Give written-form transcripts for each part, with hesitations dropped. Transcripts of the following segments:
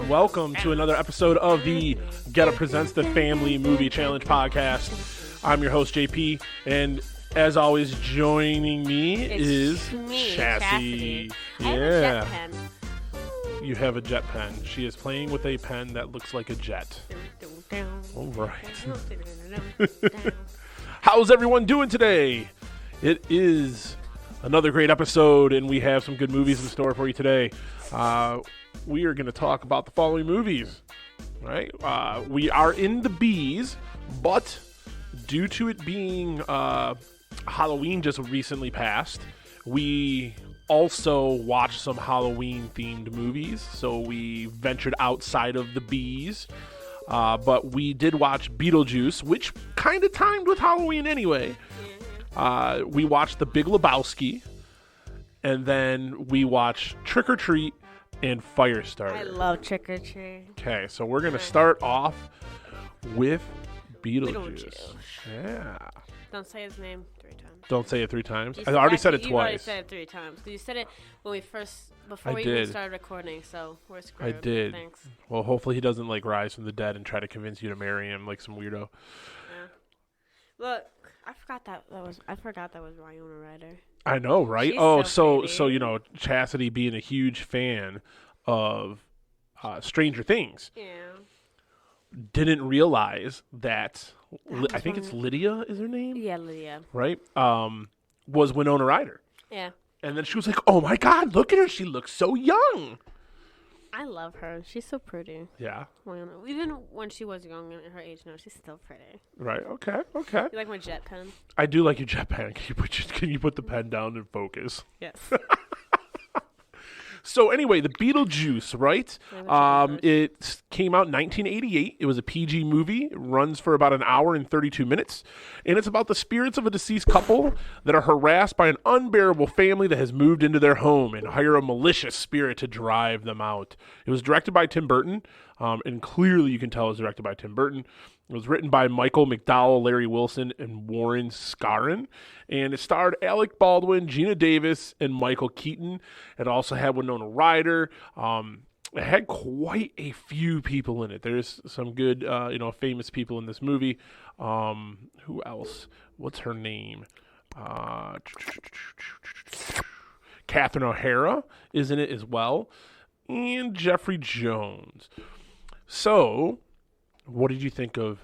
Welcome to another episode of the Get Up Presents the Family Movie Challenge podcast. I'm your host, JP, and as always, joining me is Chassie. I have a jet pen. You have a jet pen. She is playing with a pen that looks like a jet. All right. How's everyone doing today? It is another great episode, and we have some good movies in store for you today. We are going to talk about the following movies, right? We are in the B's, but due to it being Halloween just recently passed, we also watched some Halloween-themed movies, so we ventured outside of the B's. But we did watch Beetlejuice, which kind of timed with Halloween anyway. We watched The Big Lebowski, and then we watched Trick or Treat and FireStarter. I love Trick or Treat. Okay, so we're going to start off with Beetlejuice. Yeah. Don't say his name 3 times. Don't say it 3 times? I already said it twice. You already said it 3 times. Because you said it when before we even started recording, so we're screwed. I did. Thanks. Well, hopefully he doesn't, rise from the dead and try to convince you to marry him like some weirdo. Yeah. Look, I forgot that was Winona Ryder. I know, right? She's so Chastity being a huge fan of Stranger Things. Yeah. Didn't realize that I think it's Lydia is her name? Yeah, Lydia. Right? Was Winona Ryder. Yeah. And then she was like, "Oh my God, look at her. She looks so young." I love her. She's so pretty. Yeah. Even when she was young at her age now, she's still pretty. Right. Okay. You like my jet pen? I do like your jet pen. Can you put the pen down and focus? Yes. So anyway, the Beetlejuice, right? It came out in 1988. It was a PG movie. It runs for about an hour and 32 minutes. And it's about the spirits of a deceased couple that are harassed by an unbearable family that has moved into their home and hire a malicious spirit to drive them out. It was directed by Tim Burton, and clearly you can tell it was directed by Tim Burton. It was written by Michael McDowell, Larry Wilson, and Warren Scarron. And it starred Alec Baldwin, Gina Davis, and Michael Keaton. It also had Winona Ryder. It had quite a few people in it. There's some good, famous people in this movie. Who else? What's her name? Catherine O'Hara is in it as well. And Jeffrey Jones. So, what did you think of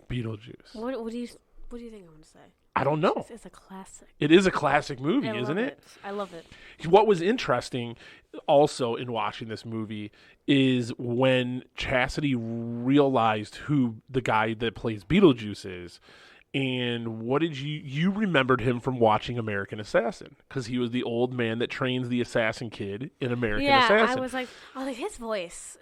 Beetlejuice? What do you think I'm going to say? I don't know. It's a classic. It is a classic movie, isn't it? I love it. What was interesting also in watching this movie is when Chastity realized who the guy that plays Beetlejuice is. And what did you remembered him from watching American Assassin, because he was the old man that trains the assassin kid in American Assassin. Yeah, I was like, his voice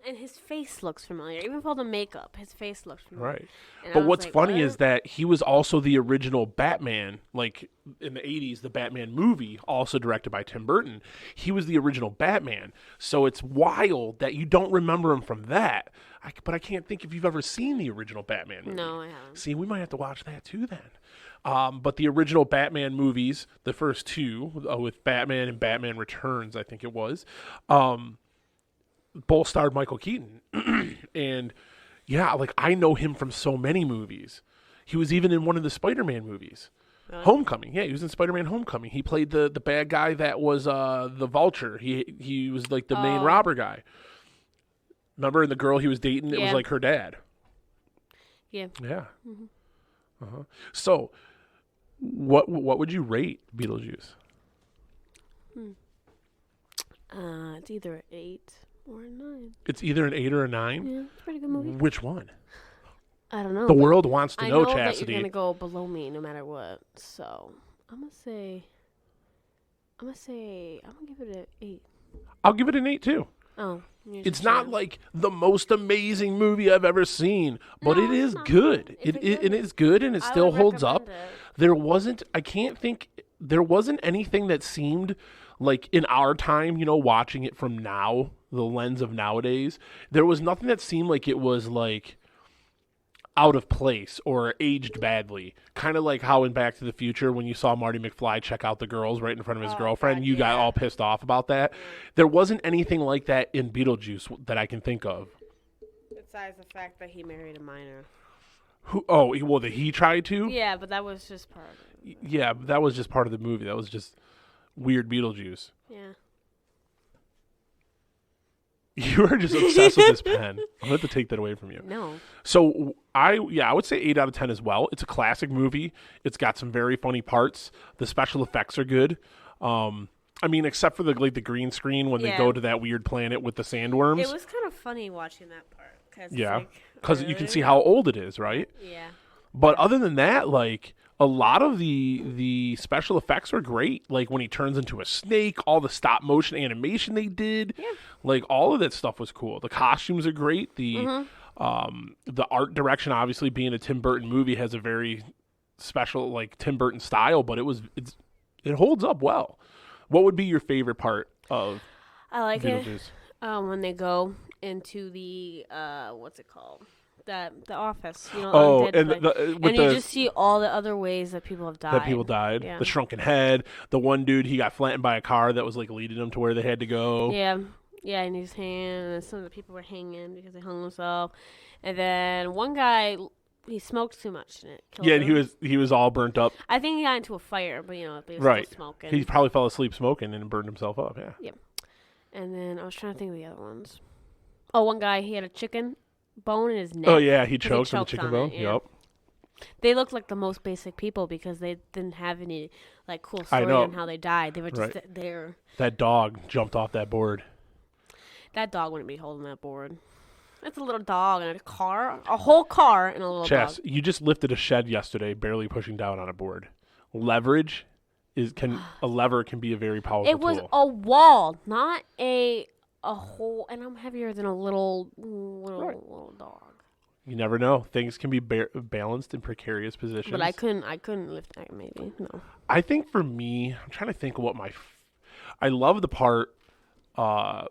and his face looks familiar. Even for the makeup, his face looks familiar. Right. But what's funny is that he was also the original Batman, like in the 80s, the Batman movie, also directed by Tim Burton. He was the original Batman. So it's wild that you don't remember him from that. But I can't think if you've ever seen the original Batman movie. No, I haven't. See, we might have to watch that too then. But the original Batman movies, the first 2, with Batman and Batman Returns, I think it was, both starred Michael Keaton. And yeah, I know him from so many movies. He was even in one of the Spider-Man movies. Really? Homecoming. Yeah, he was in Spider-Man Homecoming. He played the bad guy that was the Vulture. He was like the main robber guy. Remember, and the girl he was dating, it was like her dad. Yeah. Yeah. Mm-hmm. Uh-huh. So, what would you rate Beetlejuice? It's either an 8 or a 9. It's either an 8 or a 9? Yeah, it's a pretty good movie. Which one? I don't know. The world wants to know, that Chastity. you're gonna go below me no matter what. So I'm gonna give it an 8. I'll give it an 8 too. Oh, it's not like the most amazing movie I've ever seen, but it is good. It is good, and it still holds up. There wasn't anything that seemed like in our time, watching it from now, the lens of nowadays, there was nothing that seemed like it was like out of place or aged badly. Kind of like how in Back to the Future, when you saw Marty McFly check out the girls right in front of his girlfriend, you got all pissed off about that. There wasn't anything like that in Beetlejuice that I can think of. Besides the fact that he married a minor. That he tried to? Yeah, but that was just part of it. Yeah, but that was just part of the movie. That was just weird Beetlejuice. Yeah. You are just obsessed with this pen. I'm going to have to take that away from you. No. So, I would say 8 out of 10 as well. It's a classic movie. It's got some very funny parts. The special effects are good. Except for the green screen when they go to that weird planet with the sandworms. It was kind of funny watching that part. Because you can see how old it is, right? Yeah. But other than that, a lot of the special effects are great. Like when he turns into a snake, all the stop motion animation they did, all of that stuff was cool. The costumes are great. The art direction, obviously being a Tim Burton movie, has a very special Tim Burton style, but it holds up well. What would be your favorite part of I like Beetlejuice? When they go into the what's it called? The office, and you just see all the other ways that people have died. Yeah. The shrunken head, the one dude, he got flattened by a car that was leading him to where they had to go. Yeah, in his hand, and some of the people were hanging because they hung themselves. And then one guy, he smoked too much and it killed him. And he was all burnt up. I think he got into a fire, but he was still smoking. He probably fell asleep smoking and burned himself up. Yeah. And then I was trying to think of the other ones. Oh, one guy, he had a chicken bone in his neck. Oh yeah, he choked on the chicken bone. Yep. They looked like the most basic people because they didn't have any cool story on how they died. They were just there. That dog jumped off that board. That dog wouldn't be holding that board. It's a little dog and a whole car and a little dog. You just lifted a shed yesterday, barely pushing down on a board. Leverage a lever can be a very powerful tool. It was a wall, not a whole, and I'm heavier than a little dog. You never know. Things can be balanced in precarious positions. But I couldn't lift that, maybe. No. I think for me, I'm trying to think of what I love the part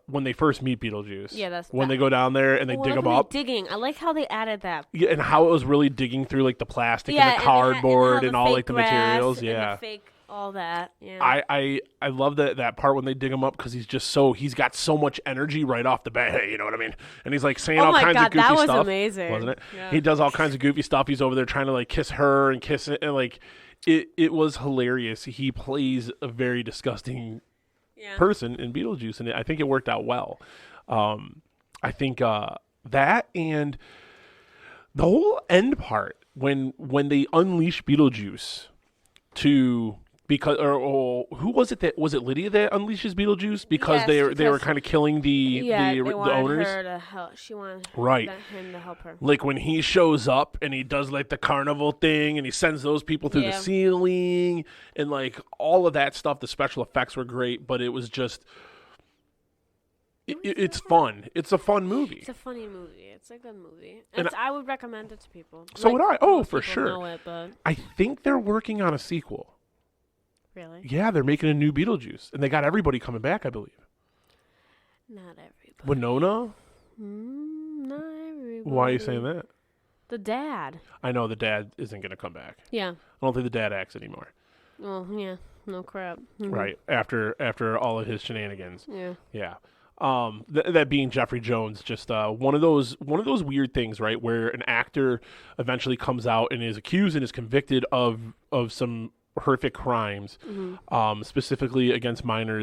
when they first meet Beetlejuice. Yeah, that's when they go down there and they dig him up. Digging. I like how they added that. Yeah, and how it was really digging through the plastic and the cardboard and all the materials. Yeah. And the fake all that. Yeah. I love that part when they dig him up because he's got so much energy right off the bat. You know what I mean? And he's saying all kinds of goofy stuff. That was amazing, wasn't it? Yeah. He does all kinds of goofy stuff. He's over there trying to kiss her and kiss it, and it was hilarious. He plays a very disgusting person in Beetlejuice, and I think it worked out well. I think that and the whole end part when they unleash Beetlejuice to. Because who was it was it Lydia that unleashes Beetlejuice because they were kind of killing the owners? Her to help. She wanted him to help her. When he shows up and he does the carnival thing and he sends those people through the ceiling and all of that stuff. The special effects were great, but it was just it's fun. It's a fun movie. It's a funny movie. It's a good movie. I would recommend it to people. So would I. Oh, for sure. Know it, but I think they're working on a sequel. Really? Yeah, they're making a new Beetlejuice, and they got everybody coming back, I believe. Not everybody. Winona? Not everybody. Why are you saying that? The dad. I know the dad isn't going to come back. Yeah. I don't think the dad acts anymore. Well, yeah. No crap. Mm-hmm. Right. After all of his shenanigans. Yeah. Yeah. That being Jeffrey Jones, just one of those weird things, right, where an actor eventually comes out and is accused and is convicted of some horrific crimes, specifically against minor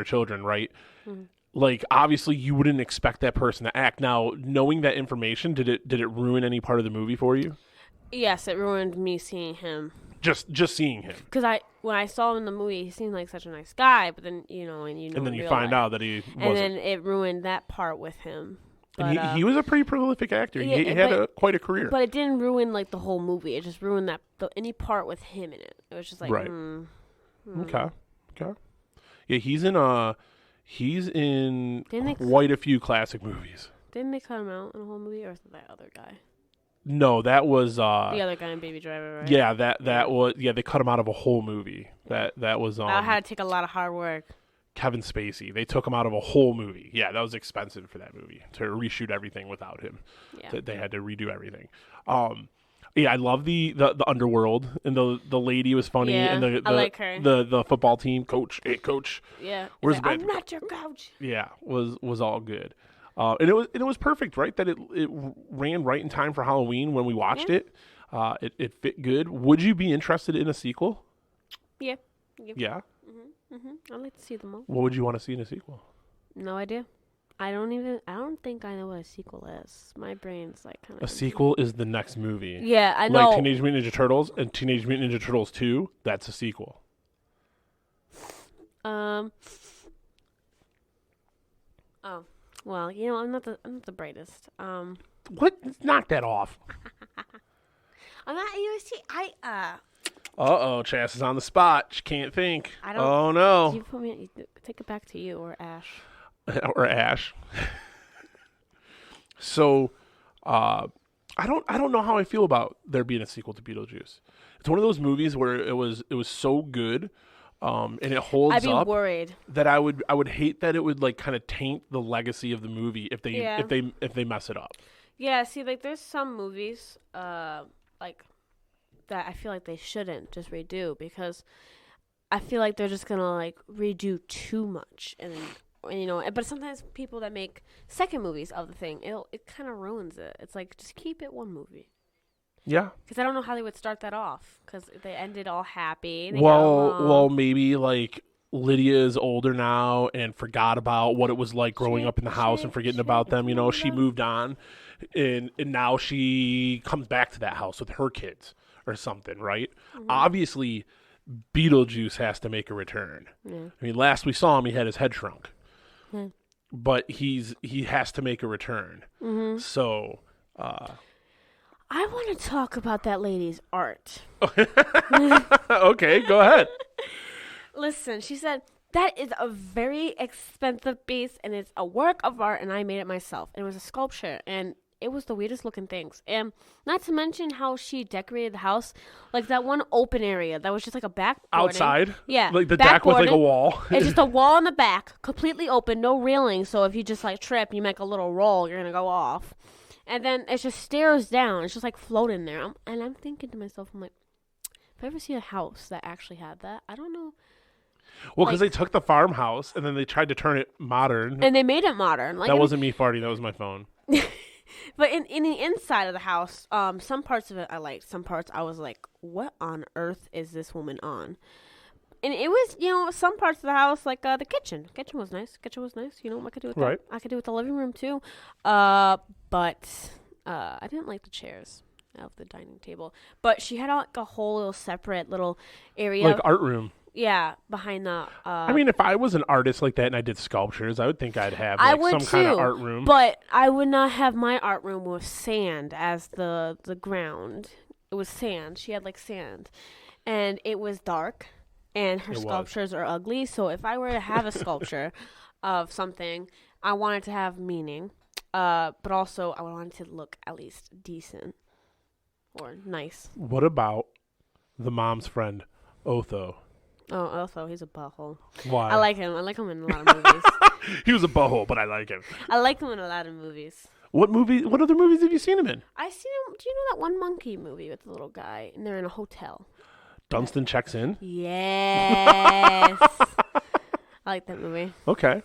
children, right? Mm-hmm. Obviously you wouldn't expect that person to act. Now, knowing that information, did it ruin any part of the movie for you? Yes, it ruined me seeing him. Just seeing him. Because when I saw him in the movie, he seemed like such a nice guy, but then and then you find out that he wasn't. And then it ruined that part with him. But, and he was a pretty prolific actor. He had quite a career. But it didn't ruin like the whole movie. It just ruined any part with him in it. It was just like, right. Okay. Yeah, he's in quite a few classic movies. Didn't they cut him out in the whole movie, or was it that other guy? No, that was the other guy in Baby Driver, right? Yeah, that was they cut him out of a whole movie. That was I had to take a lot of hard work. Kevin Spacey. They took him out of a whole movie. Yeah, that was expensive for that movie to reshoot everything without him. Yeah. They had to redo everything. Yeah, I love the underworld, and the lady was funny, and I like her. The football team coach, coach. Yeah, where's I'm not your coach. Yeah, was all good. And it was perfect, right? That it ran right in time for Halloween when we watched it. It fit good. Would you be interested in a sequel? Yeah. Yeah. I'd like to see them all. What would you want to see in a sequel? No idea. I don't think I know what a sequel is. My brain's like kind of. A sequel is the next movie. Yeah, I know. Like Teenage Mutant Ninja Turtles and Teenage Mutant Ninja Turtles 2. That's a sequel. Oh. Well, I'm not the brightest. What? Knock that off. I'm not. Chas is on the spot. She can't think. Oh no. You put me. Take it back to you or Ash. Or Ash. So, I don't know how I feel about there being a sequel to Beetlejuice. It's one of those movies where it was so good. And it holds up. I'd be worried that I would hate that it would like kind of taint the legacy of the movie if they mess it up. Yeah, see, like there's some movies like that I feel like they shouldn't just redo, because I feel like they're just gonna like redo too much, and but sometimes people that make second movies of the thing, it kind of ruins it. It's like, just keep it one movie. Yeah. Because I don't know how they would start that off, because they ended all happy. Well, maybe like Lydia is older now and forgot about what it was like growing up in the house and forgetting about them. She moved on, and now she comes back to that house with her kids or something, right? Mm-hmm. Obviously, Beetlejuice has to make a return. Yeah. I mean, last we saw him, he had his head shrunk. Mm-hmm. But he has to make a return. Mm-hmm. So... I want to talk about that lady's art. Okay, go ahead. Listen, she said, that is a very expensive piece, and it's a work of art, and I made it myself. And it was a sculpture, and it was the weirdest looking things. And not to mention how she decorated the house. Like that one open area that was just like a back outside. Yeah. Like the deck was like a wall. It's just a wall in the back, completely open, no railing. So if you just like trip, you make a little roll, you're going to go off. And then it's just stairs down. It's just like floating there. And I'm thinking to myself, I'm like, if I ever see a house that actually had that, I don't know. Well, because they took the farmhouse and then they tried to turn it modern. And they made it modern. Like, that wasn't me farting. That was my phone. But in the inside of the house, some parts of it I liked. Some parts I was like, what on earth is this woman on? And it was, some parts of the house, like the kitchen. Kitchen was nice. I could do with that. I could do with the living room, too. But I didn't like the chairs of the dining table. But she had like a whole little separate little area. Like art room. Yeah, behind the... I mean, if I was an artist like that and I did sculptures, I would think I'd have some kind of art room. But I would not have my art room with sand as the ground. It was sand. She had like sand. And it was dark. And her sculptures are ugly. So if I were to have a sculpture of something, I want it to have meaning. But also, I want it to look at least decent or nice. What about the mom's friend, Otho? Oh, Otho, he's a butthole. Why? I like him. I like him in a lot of movies. He was a butthole, but I like him. I like him in a lot of movies. What other movies have you seen him in? I've seen him. Do you know that one monkey movie with the little guy? And they're in a hotel. Dunstan Checks In? Yes. I like that movie. Okay.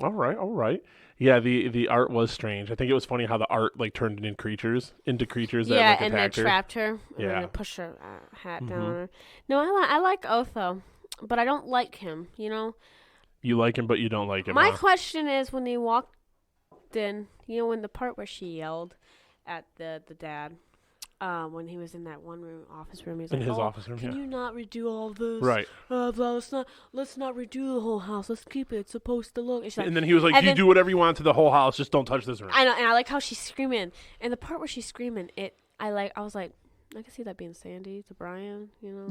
All right. Yeah, the art was strange. I think it was funny how the art like turned into creatures that like, and then trapped her. And then pushed her hat down on her. No, I like Otho, but I don't like him. You like him, but you don't like him. My question is, when they walked in, in the part where she yelled at the dad. when he was in that one room, office room, he's in like, his office room, can you not redo all of this? Right. Let's not redo the whole house. Let's keep it. It's supposed to look. Like, and then he was like, you do whatever you want to the whole house. Just don't touch this room. I know, and I like how she's screaming. And the part where she's screaming, I was like, I can see that being Sandy to Brian, you know?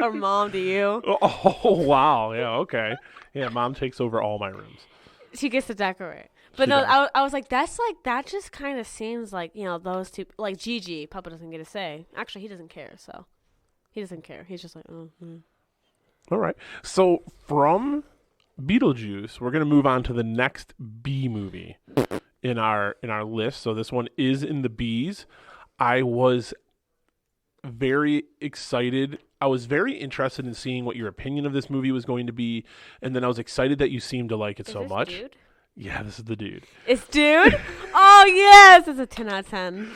Or Mom to you. Oh, wow. Yeah, okay. Yeah, Mom takes over all my rooms. She gets to decorate. But no, I was like, that just kind of seems like, you know, those two, like Gigi, Papa doesn't get a say. Actually, he doesn't care, so. He doesn't care. He's just like, oh. All right. So from Beetlejuice, we're going to move on to the next B movie in our list. So this one is in the B's. I was very excited. I was very interested in seeing what your opinion of this movie was going to be, and then I was excited that you seemed to like it so much. Dude? Yeah, this is the dude. It's dude? Oh, yes. It's a 10 out of 10.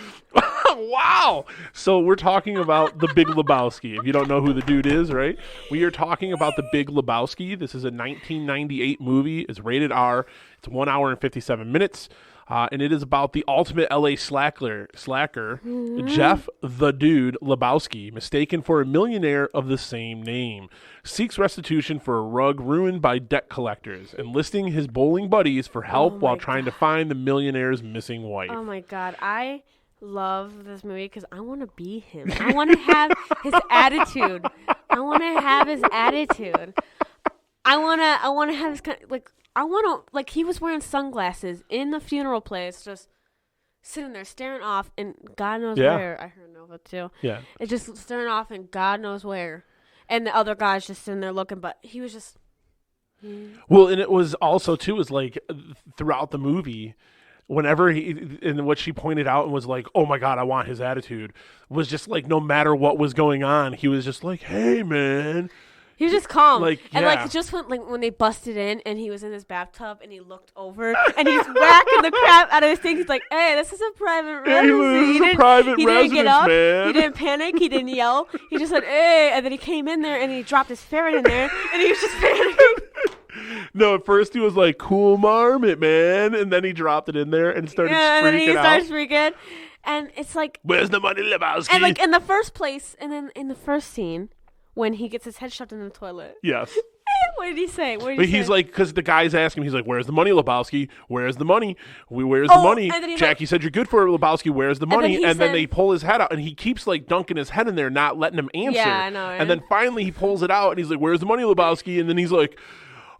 Wow. So we're talking about The Big Lebowski. If you don't know who the dude is, right? We are talking about The Big Lebowski. This is a 1998 movie. It's rated R. It's 1 hour and 57 minutes. And it is about the ultimate LA slacker, Jeff the Dude Lebowski, mistaken for a millionaire of the same name, seeks restitution for a rug ruined by debt collectors, enlisting his bowling buddies for help while trying to find the millionaire's missing wife. Oh my God, I love this movie because I want to be him. I want to have his attitude. I want to have his attitude. I want to have his like he was wearing sunglasses in the funeral place, just sitting there staring off, and God knows where. I heard Nova too. Yeah, it's just staring off, and God knows where, and the other guy's just sitting there looking, but he was just. Well, and it was also too is like throughout the movie, whenever and what she pointed out and was like, oh my God, I want his attitude, was just like no matter what was going on, he was just like, hey man. He was just calm. And just when they busted in and he was in his bathtub and he looked over and he's whacking the crap out of his thing. He's like, hey, this is a private residence. He didn't get up. Man. He didn't panic. He didn't yell. He just said, hey. And then he came in there and he dropped his ferret in there and he was just panicking. No, at first he was like, cool marmot, man. And then he dropped it in there and started freaking out. And then he starts freaking. And it's like, where's the money, Lebowski? And like in the first place, and then in the first scene, when he gets his head shoved in the toilet. Yes. What did he say? He's like, because the guy's asking him, he's like, where's the money, Lebowski? Where's the money? Where's the money? Jackie said you're good for it, Lebowski. Where's the money? And then they pull his head out, and he keeps like dunking his head in there, not letting him answer. Yeah, I know. And then finally he pulls it out, and he's like, where's the money, Lebowski? And then he's like,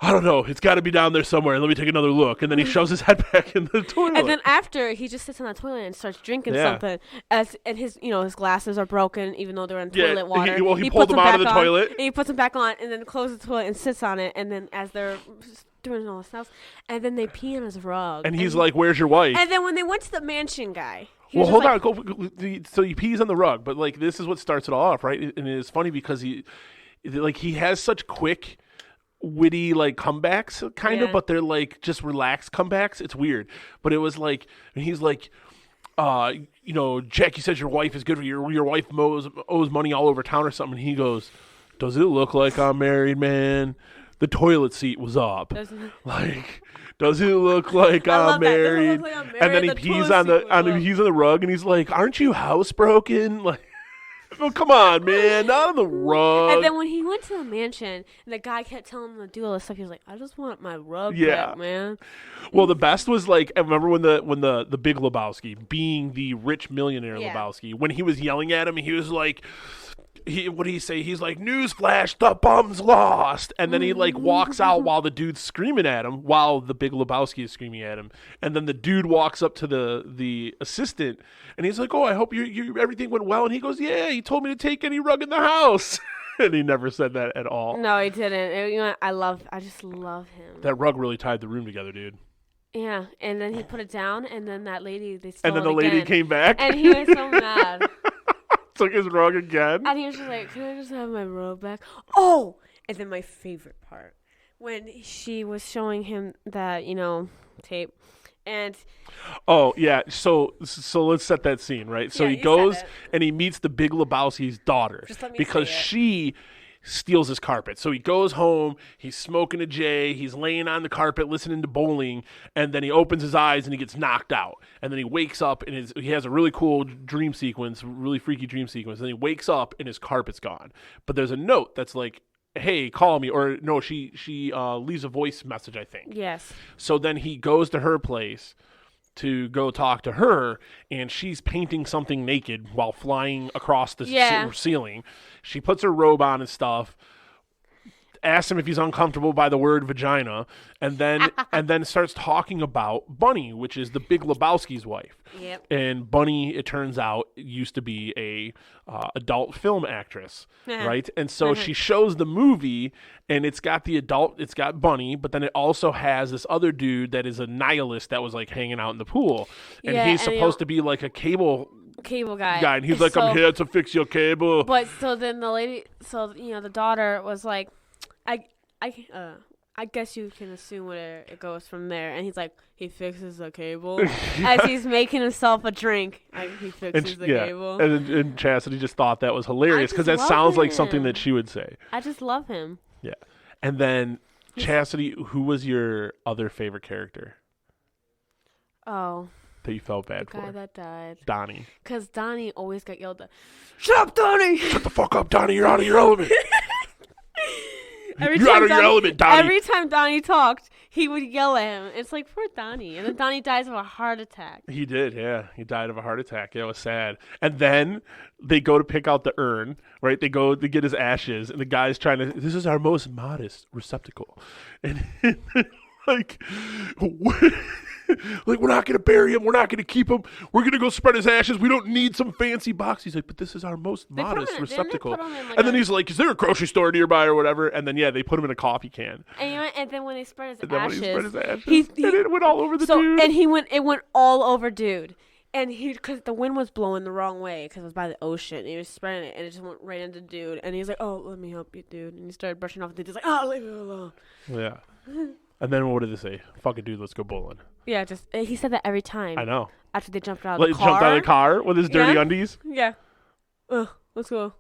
I don't know. It's got to be down there somewhere. Let me take another look. And then he shoves his head back in the toilet. And then after, he just sits on the toilet and starts drinking something. And his glasses are broken, even though they're in toilet water. He pulls them out of the toilet. And he puts them back on, and then closes the toilet and sits on it. And then as they're doing all this else, and then they pee on his rug. And he's like, "Where's your wife?" And then when they went to the mansion guy. Well, hold on. So he pees on the rug, but like this is what starts it all off, right? And it's funny because he has such quick, witty like comebacks kind of, but they're like just relaxed comebacks. It's weird, but it was like, and he's like, Jackie says your wife is good for your wife owes money all over town or something. And he goes, does it look like I'm married, man? The toilet seat was up. Does it look like I'm married? And then he pees on the rug, and he's like, aren't you housebroken? Like, oh, come on, man. Not on the rug. And then when he went to the mansion, and the guy kept telling him to do all this stuff, he was like, I just want my rug back, man. Well, the best was, like, I remember when the Big Lebowski, being the rich millionaire Lebowski, when he was yelling at him, he was like, what did he say? He's like, newsflash, the bum's lost. And then he like walks out while the dude's screaming at him, while the Big Lebowski is screaming at him. And then the dude walks up to the assistant, and he's like, oh, I hope you everything went well. And he goes, yeah, he told me to take any rug in the house. And he never said that at all. No, he didn't. I just love him. That rug really tied the room together, dude. Yeah, and then he put it down, and then that lady, they stole it again. And then the lady came back. And he was so mad. Took his rug again. And he was just like, can I just have my rug back? Oh! And then my favorite part, when she was showing him that, tape. And oh, yeah. So let's set that scene, right? So he goes and he meets the Big Lebowski's daughter. Just let me because steals his carpet. So he goes home, he's smoking a J, he's laying on the carpet listening to bowling, and then he opens his eyes and he gets knocked out. And then he wakes up and he has a really cool dream sequence, really freaky dream sequence. And then he wakes up and his carpet's gone. But there's a note that's like, hey, call me. Or no, she leaves a voice message, I think. Yes. So then he goes to her place to go talk to her, and she's painting something naked while flying across the ceiling. She puts her robe on and stuff, asks him if he's uncomfortable by the word vagina, and then starts talking about Bunny, which is the Big Lebowski's wife. Yep. And Bunny, it turns out, used to be a adult film actress, right? And so she shows the movie, and it's got Bunny, but then it also has this other dude that is a nihilist that was like hanging out in the pool, and he's supposed to be like a cable guy, and he's like, I'm here to fix your cable. But so then the lady, the daughter was like, I guess you can assume where it goes from there. And he's like, he fixes the cable as he's making himself a drink. He fixes the cable. And Chastity just thought that was hilarious because that sounds like something that she would say. I just love him. Yeah. And then Chastity, who was your other favorite character? Oh. That you felt bad for? The guy that died. Donnie. Because Donnie always got yelled at. Shut up, Donnie! Shut the fuck up, Donnie. You're out of your element. You're out of your element, Donnie. Every time Donnie talked, he would yell at him. It's like, poor Donnie. And then Donnie dies of a heart attack. He did, yeah. He died of a heart attack. Yeah, it was sad. And then they go to pick out the urn, right? They go to get his ashes, and the guy's trying to, this is our most modest receptacle. And like, we're not going to bury him. We're not going to keep him. We're going to go spread his ashes. We don't need some fancy box. He's like, but this is our most modest receptacle. And then he's like, is there a grocery store nearby or whatever? And then, they put him in a coffee can. And then when they spread his ashes, and it went all over the dude. And it went all over dude. And because the wind was blowing the wrong way because it was by the ocean. And he was spreading it, and it just went right into dude. And he's like, oh, let me help you, dude. And he started brushing off the dude. He's like, oh, leave me alone. Yeah. And then what did they say? Fuck it, dude, let's go bowling. Yeah, he said that every time. I know. After they jumped out of the car. Jumped out of the car with his dirty undies? Yeah. Let's go.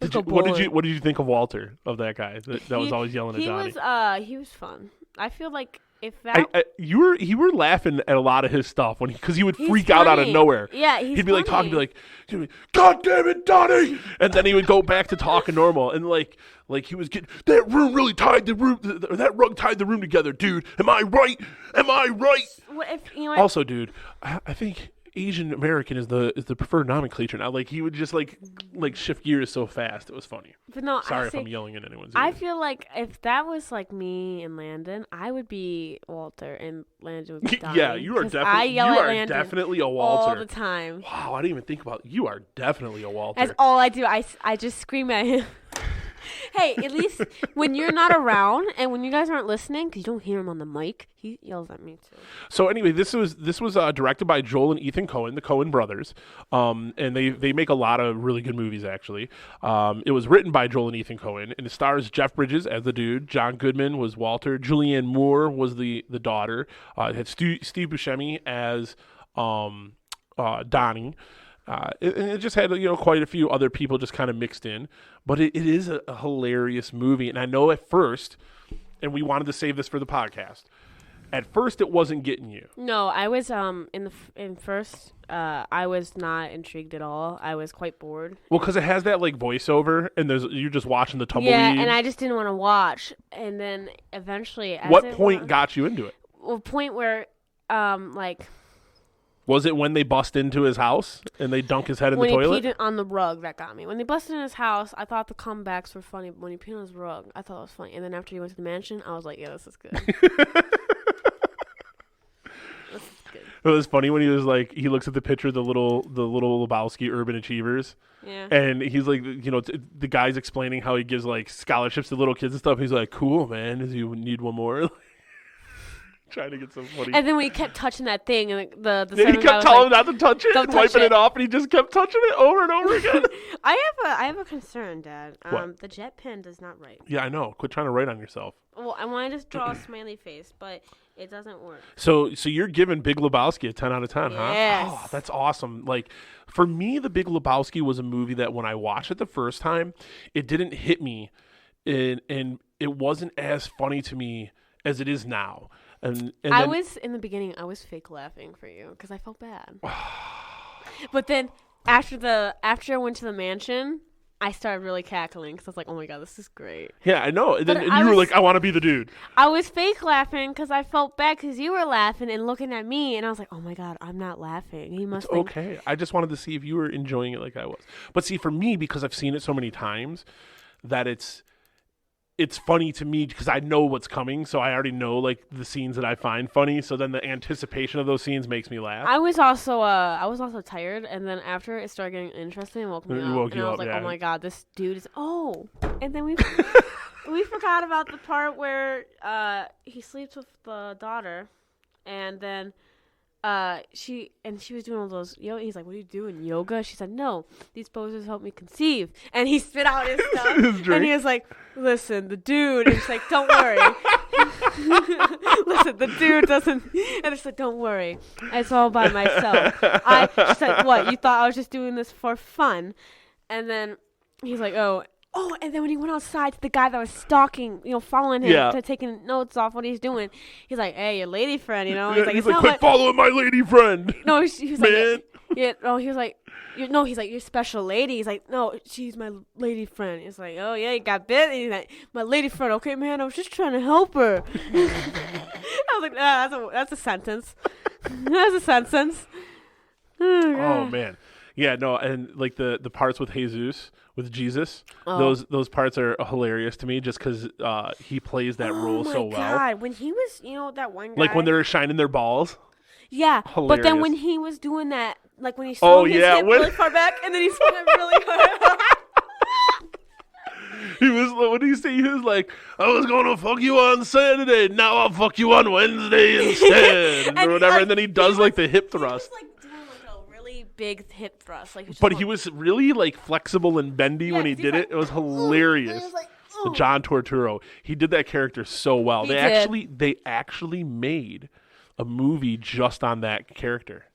What did you think of Walter, of that guy that was always yelling at Donnie? He was fun. I feel like if that you were laughing at a lot of his stuff because he would freak out out of nowhere. Yeah, he'd be like talking, be like, God damn it, Donnie! And then he would go back to talking normal, and like he was getting that room really tied the room, or that rug tied the room together, dude. Am I right? What if, also, dude, I think Asian American is the preferred nomenclature now. Like he would just like shift gears so fast. It was funny. But no, sorry if I'm yelling at anyone's ears. I feel like if that was like me and Landon, I would be Walter and Landon would be Donnie. Yeah, you are definitely a Walter all the time. Wow, I didn't even think about it. You are definitely a Walter. That's all I do. I just scream at him. Hey, at least when you're not around and when you guys aren't listening, because you don't hear him on the mic, he yells at me too. So anyway, this was directed by Joel and Ethan Coen, the Coen brothers, and they make a lot of really good movies actually. It was written by Joel and Ethan Coen, and it stars Jeff Bridges as the dude, John Goodman was Walter, Julianne Moore was the daughter, it had Steve Buscemi as Donnie. And it just had quite a few other people just kind of mixed in, but it is a hilarious movie. And I know at first, and we wanted to save this for the podcast. At first, it wasn't getting you. No, I was in first. I was not intrigued at all. I was quite bored. Well, because it has that like voiceover, and you're just watching the tumbleweed. Yeah, and I just didn't want to watch. And then eventually, what point got you into it? Well, point where was it when they bust into his house and they dunk his head in the toilet? When he peed on the rug, that got me. When they busted in his house, I thought the comebacks were funny. But when he peed on his rug, I thought it was funny. And then after he went to the mansion, I was like, yeah, this is good. This is good. It was funny when he was like, he looks at the picture of the little Lebowski Urban Achievers. Yeah. And he's like, the guy's explaining how he gives like scholarships to little kids and stuff. He's like, cool, man. Do you need one more? Trying to get some funny. And then when he kept touching that thing, and he kept telling him not to touch it and wiping it off, and he just kept touching it over and over again. I have a concern, Dad. What? The jet pen does not write. Yeah, I know. Quit trying to write on yourself. Well, I wanted to draw a smiley face, but it doesn't work. So you're giving Big Lebowski a 10 out of 10, yes. Huh? Oh, that's awesome. Like, for me, The Big Lebowski was a movie that when I watched it the first time, it didn't hit me and it wasn't as funny to me as it is now. And I was in the beginning. I was fake laughing for you because I felt bad. But then after I went to the mansion, I started really cackling because I was like, "Oh my god, this is great." Yeah, I know. And you were like, "I want to be the dude." I was fake laughing because I felt bad because you were laughing and looking at me, and I was like, "Oh my god, I'm not laughing." He must. It's okay. I just wanted to see if you were enjoying it like I was. But see, for me, because I've seen it so many times, that it's funny to me because I know what's coming, so I already know like the scenes that I find funny. So then the anticipation of those scenes makes me laugh. I was also tired, and then after it started getting interesting, it woke me up, and I was like, "Oh my god, this dude is." Oh, and then we forgot about the part where he sleeps with the daughter, and then she was doing all those yoga. He's like, "What are you doing, yoga?" She said, "No, these poses help me conceive." And he spit out his stuff, and he was like, "Listen, the dude." And she's like, "Don't worry." Listen, the dude doesn't. And it's like, "Don't worry, it's all by myself." She said, "What? You thought I was just doing this for fun?" And then he's like, "Oh." And then when he went outside to the guy that was stalking, following him, to taking notes off what he's doing, he's like, "Hey, your lady friend, He's like, "Quit following my lady friend." No, he was man. He was like, he's like, "Your special lady." He's like, "No, she's my lady friend." He's like, "Oh yeah, you got bit." And he's like, "My lady friend, okay, man, I was just trying to help her." I was like, that's a sentence. That's a sentence. Oh man. Yeah, no, and like the parts with Jesus, those parts are hilarious to me just because he plays that role so well. Oh my god, when he was, that one guy. Like when they're shining their balls. Yeah, hilarious. But then when he was doing that, like when he swung his hip really far back and then he swung it really hard. What did he say? He was like, "I was going to fuck you on Saturday, now I'll fuck you on Wednesday instead," or whatever, and then he does like the hip thrust. Big hip thrust, he was really like flexible and bendy when he did it. It was hilarious. John Turturro, he did that character so well. They actually made a movie just on that character.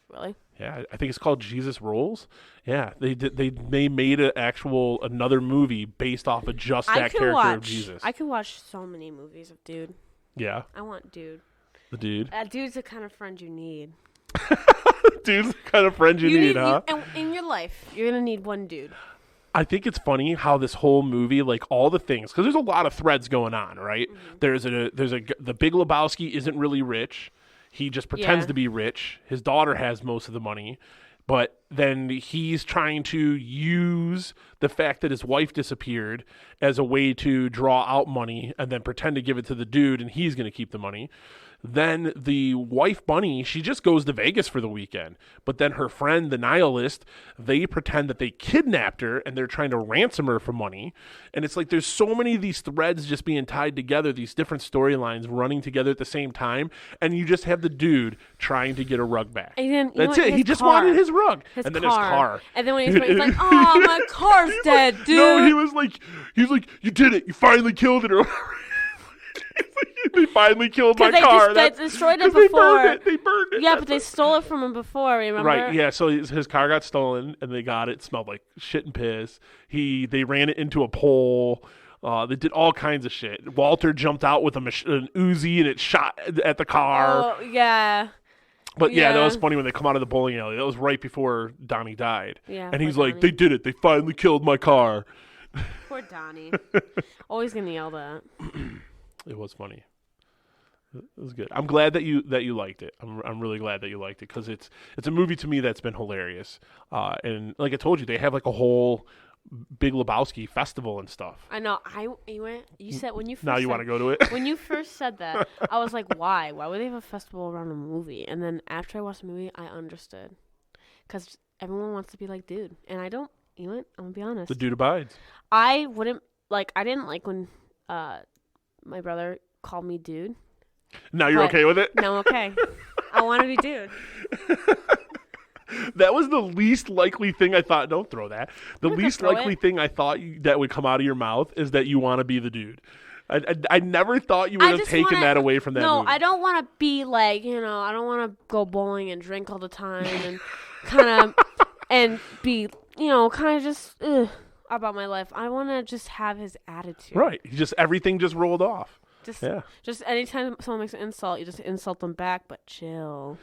Really? Yeah, I think it's called Jesus Rolls. Yeah, they did. They made another movie based off of just that character of Jesus. I could watch so many movies of Dude. Yeah. I want Dude. The Dude. Dude's the kind of friend you need. Dude's the kind of friend you need, huh? In your life, you're going to need one dude. I think it's funny how this whole movie, like all the things, because there's a lot of threads going on, right? Mm-hmm. The Big Lebowski isn't really rich. He just pretends to be rich. His daughter has most of the money. But then he's trying to use the fact that his wife disappeared as a way to draw out money and then pretend to give it to the dude, and he's going to keep the money. Then the wife, Bunny, she just goes to Vegas for the weekend. But then her friend, the nihilist, they pretend that they kidnapped her and they're trying to ransom her for money. And it's like there's so many of these threads just being tied together, these different storylines running together at the same time. And you just have the dude trying to get a rug back. And then, that's it. He just wanted his rug. His car. And then when he's like, "Oh, my car's dead, dude." No, he was like, "You did it. You finally killed it." They finally killed my car. They destroyed it before. They burned it. Yeah, but they stole it from him before, remember? Right, yeah. So his car got stolen, and they got it. It smelled like shit and piss. They ran it into a pole. They did all kinds of shit. Walter jumped out with an Uzi, and it shot at the car. Oh, yeah. But yeah, that was funny when they come out of the bowling alley. That was right before Donnie died. Yeah. And he's like, Donnie. "They did it. They finally killed my car." Poor Donnie. Always getting yelled at. It was funny. It was good. I'm glad that you liked it. I'm really glad that you liked it because it's a movie to me that's been hilarious. And like I told you, they have like a whole Big Lebowski festival and stuff. I know. You said when you first now you want to go to it. When you first said that, I was like, why? Why would they have a festival around a movie? And then after I watched the movie, I understood because everyone wants to be like Dude, and I don't. You know what? I'm gonna be honest. The Dude abides. I didn't like when my brother called me Dude. Now you're okay with it? No, I'm okay. I want to be Dude. That was the least likely thing I thought. Don't throw that. The least likely thing I thought that would come out of your mouth is that you want to be the Dude. I never thought you would have taken that away from that movie. No, I don't want to be like, I don't want to go bowling and drink all the time and kind of, and be, kind of just, about my life. I want to just have his attitude. Right. Everything just rolled off. Just anytime someone makes an insult, you just insult them back, but chill.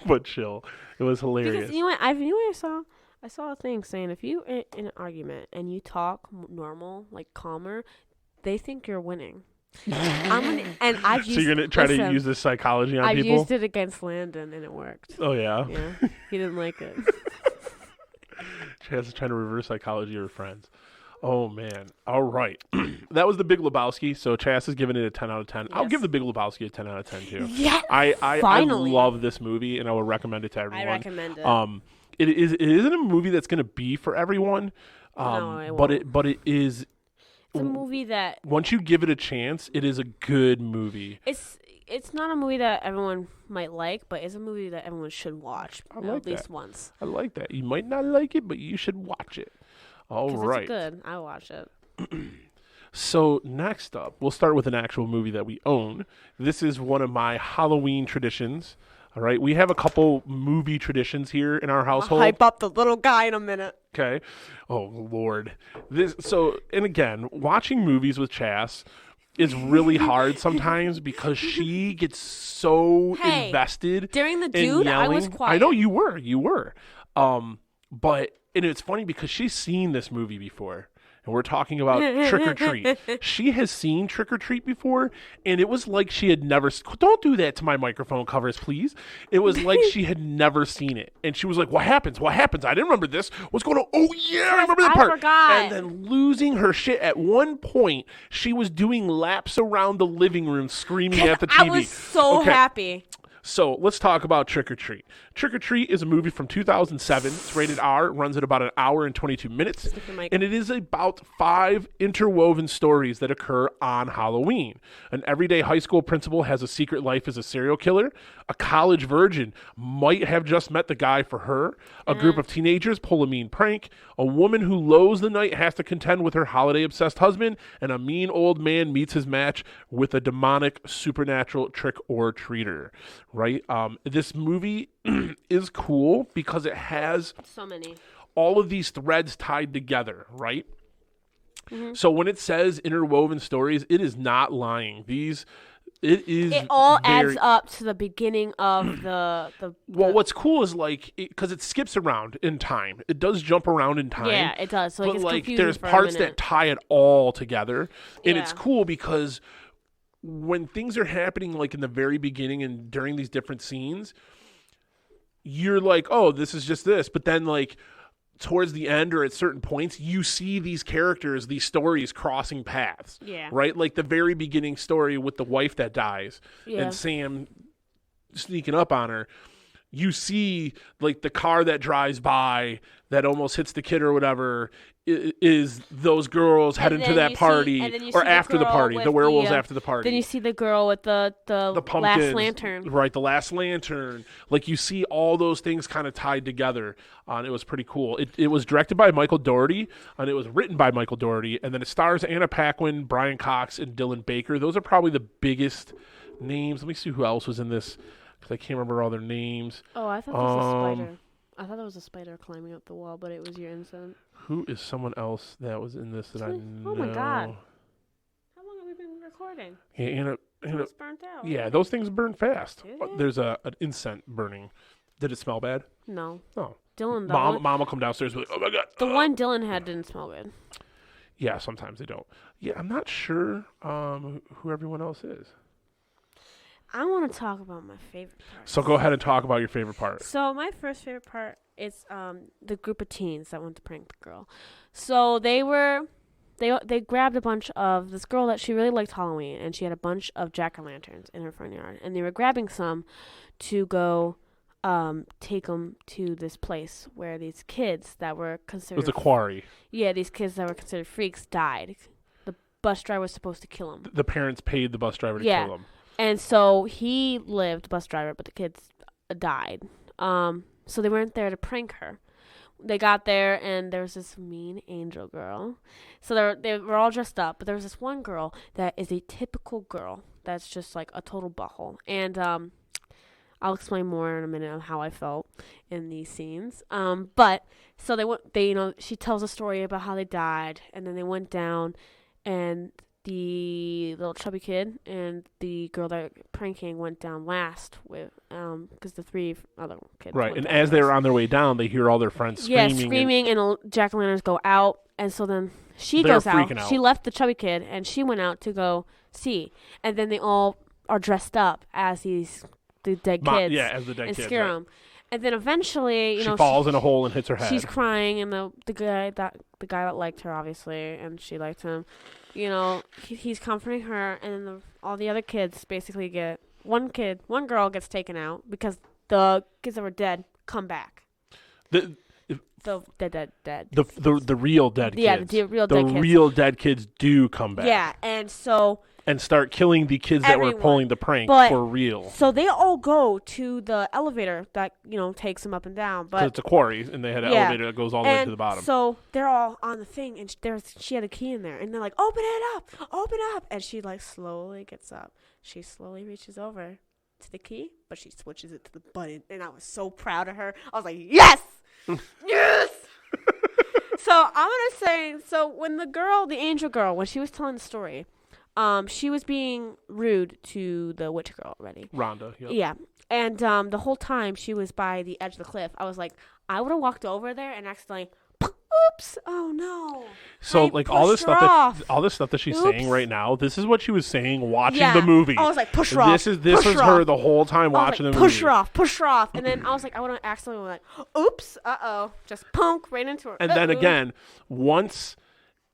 But chill. It was hilarious. Because you know what? I saw a thing saying if you in an argument and you talk normal, like calmer, they think you're winning. So you're gonna try to use this psychology on people? I used it against Landon and it worked. Oh yeah. Yeah. He didn't like it. Chaz is trying to reverse psychology of her friends. Oh man. All right. That was The Big Lebowski. So Chaz is giving it a 10 out of 10. Yes. I'll give The Big Lebowski a 10 out of 10 too. Yeah. I love this movie and I would recommend it to everyone. I recommend it. It isn't a movie that's going to be for everyone. No, it won't. But it is. It's a movie that once you give it a chance, it is a good movie. It's not a movie that everyone might like, but it's a movie that everyone should watch at least once. I like that. You might not like it, but you should watch it. All right. It's good. I watch it. So next up, we'll start with an actual movie that we own. This is one of my Halloween traditions. All right, we have a couple movie traditions here in our household. I'll hype up the little guy in a minute. Okay. Oh Lord. And again, watching movies with Chas is really hard sometimes because she gets so invested. During the dude, I was quiet. I know you were. But it's funny because she's seen this movie before. And we're talking about Trick or Treat. She has seen Trick or Treat before, and it was like she had never... Don't do that to my microphone covers, please. It was like she had never seen it. And she was like, what happens? I didn't remember this. What's going on? Oh, yeah, I remember that part. I forgot. And then losing her shit. At one point, she was doing laps around the living room screaming at the TV. I was so happy. So let's talk about Trick or Treat. Trick or Treat is a movie from 2007. It's rated R. It runs at about an hour and 22 minutes. And it is about 5 interwoven stories that occur on Halloween. An everyday high school principal has a secret life as a serial killer. A college virgin might have just met the guy for her. A group of teenagers pull a mean prank. A woman who loathes the night has to contend with her holiday-obsessed husband. And a mean old man meets his match with a demonic supernatural trick-or-treater. Right? This movie is cool because it has so many all of these threads tied together, right? Mm-hmm. So when it says interwoven stories, it is not lying. It all adds up to the beginning of the Well, what's cool is because it skips around in time. It does jump around in time. Yeah, it does. So but there's parts that tie it all together, and it's cool because when things are happening in the very beginning and during these different scenes, you're like, oh, this is just this. But then towards the end or at certain points, you see these characters, these stories crossing paths. Yeah. Right? Like the very beginning story with the wife that dies and Sam sneaking up on her. You see the car that drives by that almost hits the kid or whatever is those girls heading to that party or after the party, the werewolves after the party. Then you see the girl with the pumpkins, last lantern. Right, the last lantern. You see all those things kind of tied together. It was pretty cool. It was directed by Michael Dougherty, and it was written by Michael Dougherty, and then it stars Anna Paquin, Brian Cox, and Dylan Baker. Those are probably the biggest names. Let me see who else was in this, because I can't remember all their names. Oh, I thought that was a spider. I thought that was a spider climbing up the wall, but it was your incense. Who is someone else that was in this that I know? Oh my God! How long have we been recording? Yeah, it's burnt out. Yeah, those things burn fast. There's an incense burning. Did it smell bad? No. Oh. Dylan. Mom will come downstairs and be like, oh my God. The one Dylan had didn't smell good. Yeah, sometimes they don't. Yeah, I'm not sure who everyone else is. I want to talk about my favorite part. So go ahead and talk about your favorite part. So my first favorite part is the group of teens that went to prank the girl. So they grabbed a bunch of this girl that she really liked Halloween, and she had a bunch of jack-o'-lanterns in her front yard, and they were grabbing some to go take them to this place where these kids that were considered... It was a quarry. Yeah, these kids that were considered freaks died. The bus driver was supposed to kill them. The parents paid the bus driver to kill them. And so he lived, bus driver, but the kids died. So they weren't there to prank her. They got there, and there was this mean angel girl. So they were all dressed up, but there was this one girl that is a typical girl that's just a total butthole. And I'll explain more in a minute on how I felt. in these scenes. But so she tells a story about how they died, and then they went down, and the little chubby kid and the girl that pranking went down last with because the 3 other kids right. And as they were on their way down, they hear all their friends screaming, and jack-o'-lanterns go out, and so then she goes out. She left the chubby kid, and she went out to go see, and then they all are dressed up as the dead kids, as the dead and kids, scare them. And then eventually, she falls in a hole and hits her head. She's crying, and the guy that liked her, obviously, and she liked him. He's comforting her, and then all the other kids basically get one girl gets taken out because the kids that were dead come back. The dead. The real dead kids. Yeah, the real dead kids. The real dead kids do come back. Yeah, and so. And start killing the kids that were pulling the prank for real. So they all go to the elevator that, takes them up and down. But it's a quarry, and they had an elevator that goes all the way to the bottom. So they're all on the thing, and she had a key in there. And they're like, open up. And she, slowly gets up. She slowly reaches over to the key, but she switches it to the button. And I was so proud of her. I was like, yes! Yes! So I'm going to say, when the angel girl, when she was telling the story, she was being rude to the witch girl already. Rhonda, yep. Yeah. And the whole time she was by the edge of the cliff, I was like, I would have walked over there and accidentally, oops, oh no. So all this stuff that she's saying right now, this is what she was saying watching the movie. I was like, push her off. This was her the whole time watching the movie. Push her off. And then I was like, I would have accidentally like, oops, just punk right into her. And then again, once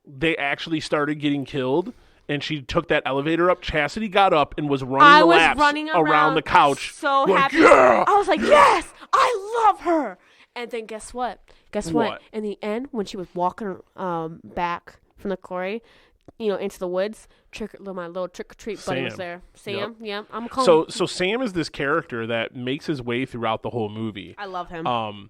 they actually started getting killed, and she took that elevator up, Chastity got up and was running laps around the couch. So happy. Yeah! I was like, yes, I love her. And then guess what? In the end, when she was walking back from the quarry, into the woods, my little trick-or-treat buddy was there. Sam, yep. I'm calling So Sam is this character that makes his way throughout the whole movie. I love him.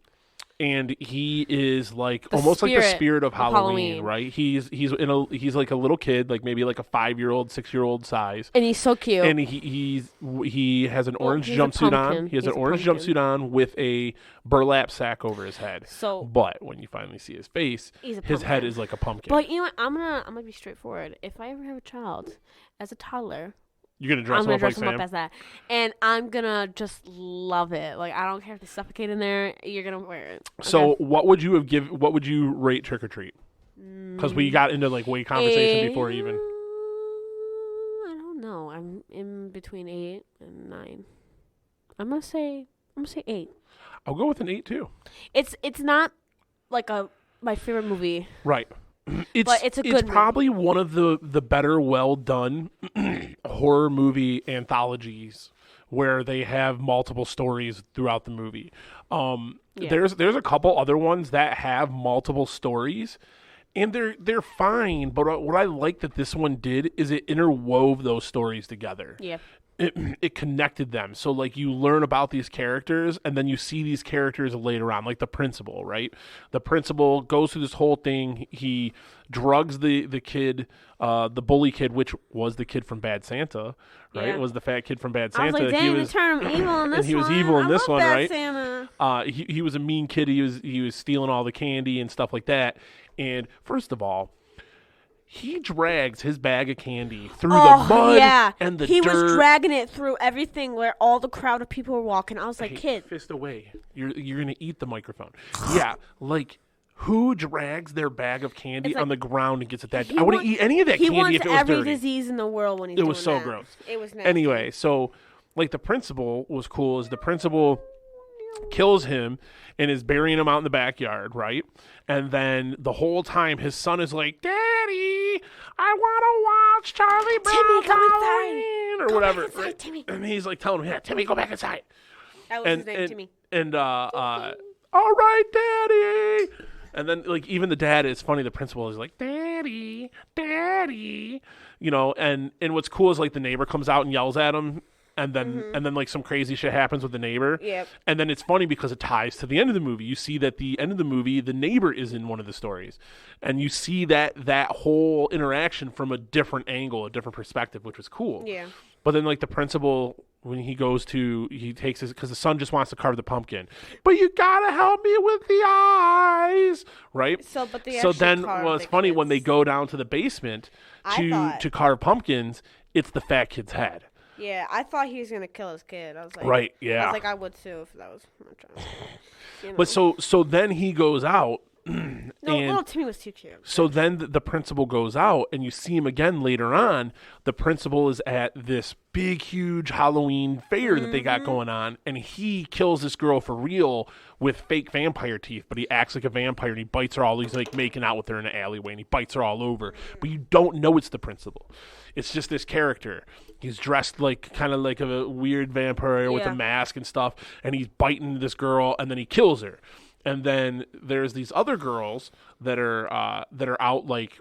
And he is almost like the spirit of Halloween, right? He's like a little kid, like maybe like a 5-year-old, 6-year-old size, and he's so cute. And he has an orange jumpsuit on. He has an orange jumpsuit on with a burlap sack over his head. But when you finally see his face, his head is like a pumpkin. But you know what? I'm gonna be straightforward. If I ever have a child, as a toddler, you're gonna dress him up as that, and I'm gonna just love it. Like, I don't care if they suffocate in there. You're gonna wear it. Okay? So, what would you rate Trick or Treat? Because we got into weight conversation before even. I don't know. I'm in between 8 and 9. I'm gonna say 8. I'll go with an 8 too. It's not my favorite movie. Right. But it's a good movie. Probably one of the better well done horror movie anthologies where they have multiple stories throughout the movie. There's a couple other ones that have multiple stories, and they're fine. But what I like that this one did is it interwove those stories together. Yeah. It connected them. So, you learn about these characters, and then you see these characters later on, like the principal, right? The principal goes through this whole thing. He drugs the kid, the bully kid, which was the kid from Bad Santa, right? Yeah. It was the fat kid from Bad Santa. I was like, dang, they turned him evil in this one. And he was evil in this one, Bad right? Santa. He was a mean kid. He was stealing all the candy and stuff like that. And first of all, he drags his bag of candy through the mud and the dirt. He was dragging it through everything where all the crowd of people were walking. I was like, kid. Fist away. You're going to eat the microphone. Yeah, who drags their bag of candy on the ground and gets it that? I wouldn't eat any of that candy if it was dirty. He wants every disease in the world when he's doing that. It was so gross. It was nasty. Anyway, so, the principal was cool. Is the principal kills him and is burying him out in the backyard, right? And then the whole time his son is like, Daddy, I want to watch Charlie Brown's Halloween or whatever. Inside, right? Timmy. And he's telling him, yeah, Timmy, go back inside. That was his name, Timmy. And all right, Daddy. And then even the dad is funny. The principal is like, Daddy, and what's cool is the neighbor comes out and yells at him. And then some crazy shit happens with the neighbor. Yep. And then it's funny because it ties to the end of the movie. You see that the end of the movie, the neighbor is in one of the stories. And you see that whole interaction from a different angle, a different perspective, which was cool. Yeah. But then the principal when he takes his, because the son just wants to carve the pumpkin, but you gotta help me with the eyes, right? So then, well, it's funny when they go down to the basement to carve pumpkins, it's the fat kid's head. Yeah, I thought he was gonna kill his kid. I was like, right, yeah. I was like, I would too if that was my child. You know. But so then he goes out. No, little Timmy was too cute. So then the principal goes out, and you see him again later on. The principal is at this big, huge Halloween fair that they got going on, and he kills this girl for real with fake vampire teeth, but he acts like a vampire, and he bites her all. He's like making out with her in an alleyway, and he bites her all over. But you don't know it's the principal. It's just this character. He's dressed like kind of like a weird vampire with a mask and stuff, and he's biting this girl, and then he kills her. And then there's these other girls that are out like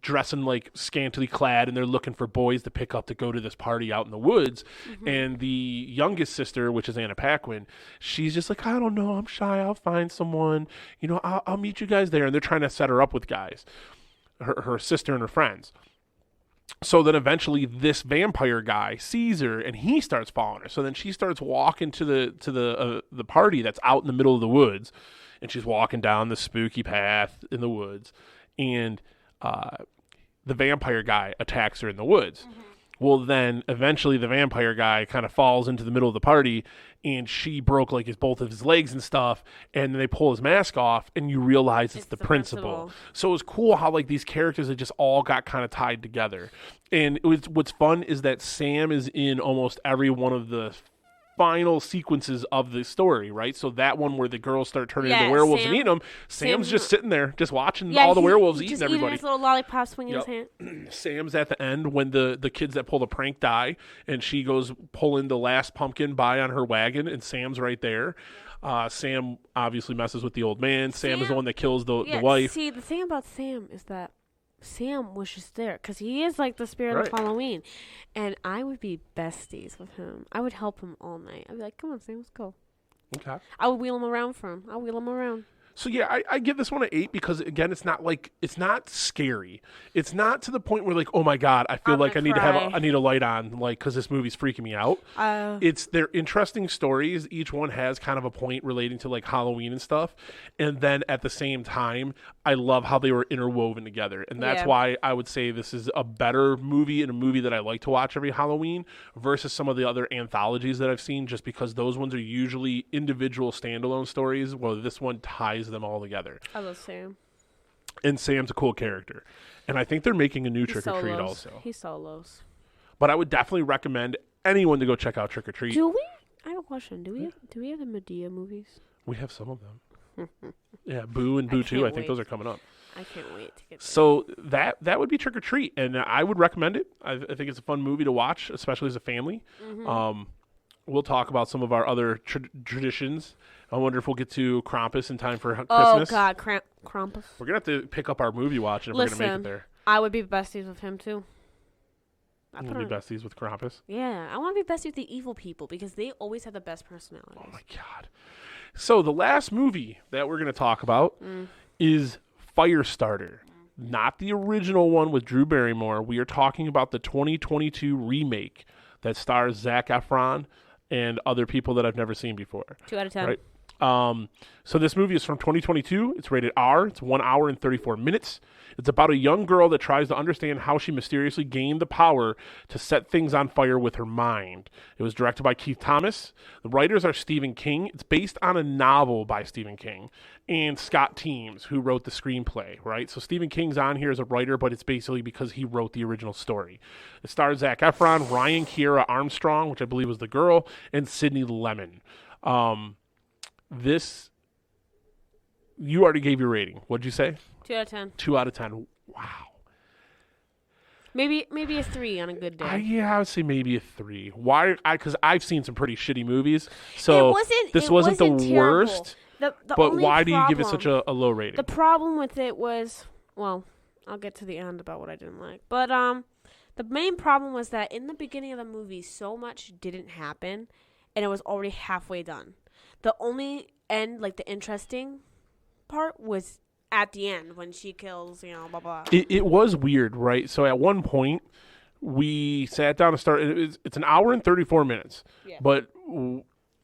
dressing like scantily clad, and they're looking for boys to pick up to go to this party out in the woods. And the youngest sister, which is Anna Paquin, she's just like, I don't know, I'm shy, I'll find someone, I'll meet you guys there. And they're trying to set her up with guys, her sister and her friends. So then eventually this vampire guy sees her, and he starts following her. So then she starts walking to the party that's out in the middle of the woods, and she's walking down the spooky path in the woods, and the vampire guy attacks her in the woods. Well, then eventually the vampire guy kind of falls into the middle of the party, and she broke like both of his legs and stuff, and then they pull his mask off, and you realize it's the principal. So it was cool how like these characters had just all got kind of tied together. And what's fun is that Sam is in almost every one of the final sequences of the story, right? So that one where the girls start turning into werewolves and eating them, Sam's just sitting there, just watching all the werewolves eating everybody. Eating his little lollipop, swinging his hand. Sam's at the end when the kids that pull the prank die, and she goes pulling the last pumpkin by on her wagon, and Sam's right there. Sam obviously messes with the old man. Sam is the one that kills the wife. See, the thing about Sam is that Sam was just there because he is like the spirit of Halloween, and I would be besties with him. I would help him all night. I'd be like, "Come on, Sam, let's go." Okay. I would wheel him around for him. I'll wheel him around. So yeah, I give this one an 8 because again, it's not scary. It's not to the point where like, oh my god, I feel like I need a light on, like, because this movie's freaking me out. They're interesting stories. Each one has kind of a point relating to like Halloween and stuff, and then at the same time, I love how they were interwoven together, and that's why I would say this is a better movie and a movie that I like to watch every Halloween versus some of the other anthologies that I've seen, just because those ones are usually individual standalone stories, while this one ties them all together. I love Sam. And Sam's a cool character. And I think they're making a new Trick or Treat also. He solos. But I would definitely recommend anyone to go check out Trick or Treat. Do we? I have a question. Do we have the Medea movies? We have some of them. Yeah, Boo and Boo 2. I think those are coming up. I can't wait to get So that would be Trick or Treat, and I would recommend it. I think it's a fun movie to watch, especially as a family. We'll talk about some of our other traditions. I wonder if we'll get to Krampus in time for Christmas. Oh, God, Krampus. We're going to have to pick up our movie watching if we're going to make it there. I would be besties with him, too. You want to be besties with Krampus? Yeah, I want to be besties with the evil people because they always have the best personalities. Oh, my God. So the last movie that we're going to talk about is Firestarter. Not the original one with Drew Barrymore. We are talking about the 2022 remake that stars Zac Efron and other people that I've never seen before. 2 out of 10. Right? So this movie is from 2022. It's rated R. It's 1 hour and 34 minutes. It's about a young girl that tries to understand how she mysteriously gained the power to set things on fire with her mind. It was directed by Keith Thomas. The writers are Stephen King. It's based on a novel by Stephen King and Scott Teems, who wrote the screenplay, right? So Stephen King's on here as a writer, but it's basically because he wrote the original story. It stars Zac Efron, Ryan Kiera Armstrong, which I believe was the girl, and Sydney Lemon. You already gave your rating. What'd you say? 2 out of 10. 2 out of 10. Wow. Maybe a 3 on a good day. I would say maybe a 3. Why? Because I've seen some pretty shitty movies, so this wasn't the worst. But why do you give it such a low rating? The problem with it was, well, I'll get to the end about what I didn't like. But the main problem was that in the beginning of the movie, so much didn't happen, and it was already halfway done. The only end, like the interesting part, was at the end when she kills, blah, blah. It was weird, right? So at one point, we sat down and started. It's an hour and 34 minutes, but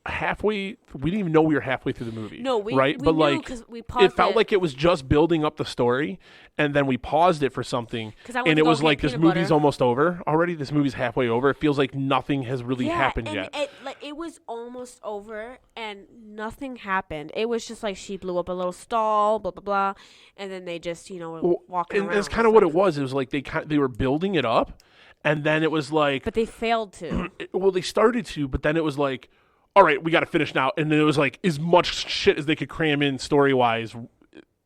halfway, we didn't even know we were halfway through the movie. No, we right, we but knew like 'cause we paused it felt like it was just building up the story, and then we paused it for something, and it was like this movie's almost over already. This movie's halfway over. It feels like nothing has really happened yet. It was almost over, and nothing happened. It was just like she blew up a little stall, blah blah blah, and then they just walking around. And that's kind of what it was. It was like they were building it up, and then it was like, but they failed to. Well, they started to, but then it was like, all right, we got to finish now. And then it was like as much shit as they could cram in story-wise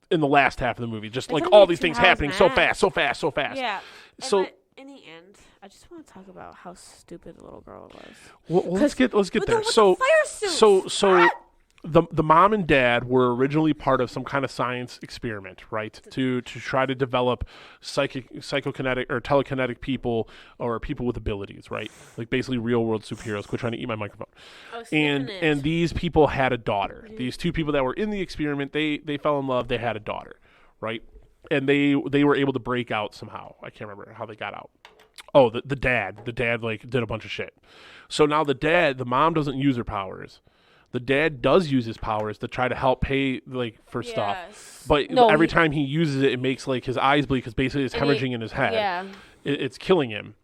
in the last half of the movie. Just like all these things happening so fast. Yeah. So in the end, I just want to talk about how stupid the little girl was. Well, let's get there. With the fire suits. So the mom and dad were originally part of some kind of science experiment, right? To try to develop psychokinetic or telekinetic people or people with abilities, right? Like basically real world superheroes. Quit trying to eat my microphone. And these people had a daughter. Mm-hmm. These two people that were in the experiment, they fell in love. They had a daughter, right? And they were able to break out somehow. I can't remember how they got out. Oh, the dad like did a bunch of shit. So now the mom doesn't use her powers. The dad does use his powers to try to help pay for stuff, but every time he uses it, it makes like his eyes bleed because basically it's hemorrhaging in his head. Yeah, it's killing him.